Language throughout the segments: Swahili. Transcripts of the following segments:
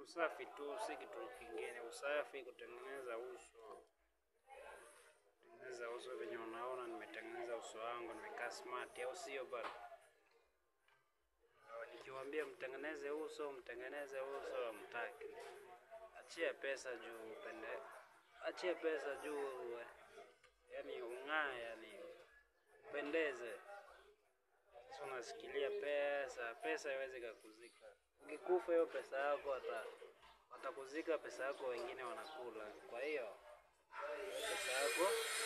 Usafi tu, si kitu kingine. Usafi, kutengeneza uso. Kutengeneza uso venye unaona nimetengeneza uso wangu, nimekaa smart, au sio bana? Nikiwaambia mtengeneze uso hamtaki. Achia pesa juu achia pesa juu, yani ung'ae, yani pendeze. Sasa unasikilia pesa haiwezi kukuzika. Ukikufa hiyo pesa yako watakuzika pesa yako, wengine wanakula. Kwa hiyo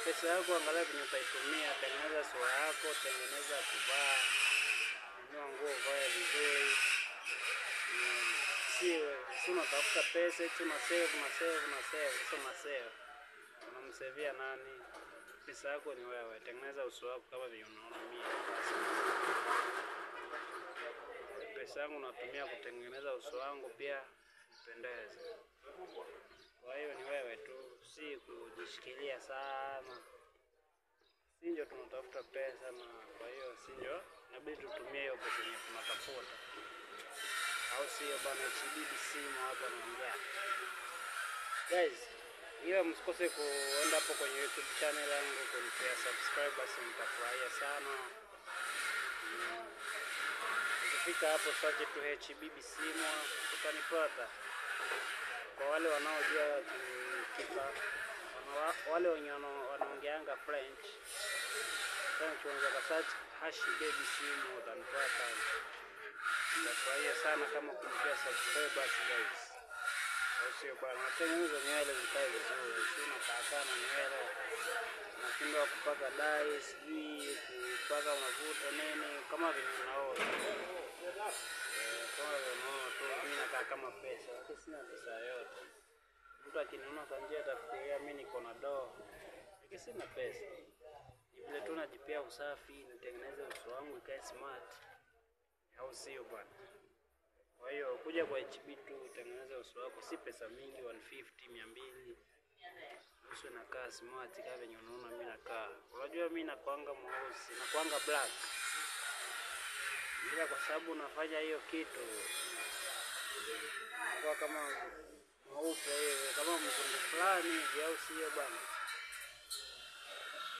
pesa yako angalia venye utaitumia. Tengeneza sura yako, tengeneza kuvaa, nunua nguo uvae vizuri. Si unatafuta pesa eti unasave. Sasa unasave, unamsevia nani? Pesa yako ni wewe. Tengeneza uso wako kama vile unaona mimi. Pesa yangu natumia kutengeneza uso wangu pia upendeze. Kwa hiyo ni wewe tu, si kujishikilia sana. Si ndio tunatafuta pesa, na kwa hiyo si ndio inabidi tutumie hiyo pesa yenye tunatafuta. Au sio bana? HBBC hapa naongea. Guys, hiyo msikose kuenda hapo kwenye YouTube channel yangu kunipea subscribe, basi nitafurahia sana. Ukifika hapo search tu HBBC utanipata. Kwa wale wanaojua kipa, wale wenye wanaongeanga French unaweza search HBBC utanipata. Nitafurahia sana kama kunipea subscribers guys. Au sio bana? Natengeneza nywele zikae vizuri, sina kaakaa na nywele. Napenda kupaka dye, sijui kupaka mafuta nini, kama vile unaona. Kwa hiyo tu mimi nakaa kama pesa, lakini sina pesa yote. Mtu akiniona kwa njia atafikiria mimi niko na doo, lakini sina pesa. Vile tu najipea usafi, nitengeneze uso wangu ikae smart. Au sio bana? Kwa hiyo kuja kwa HB tu utengeneze uso wako, si pesa mingi, 150, 200. Uso inakaa smart kama venye unaona mimi nakaa. Unajua mimi nakuanga mweusi, nakuanga black. Bila kwa sababu nafanya hiyo kitu, nakuwa kama mweupe hivi, kama mkundu fulani hivi, au sio bana?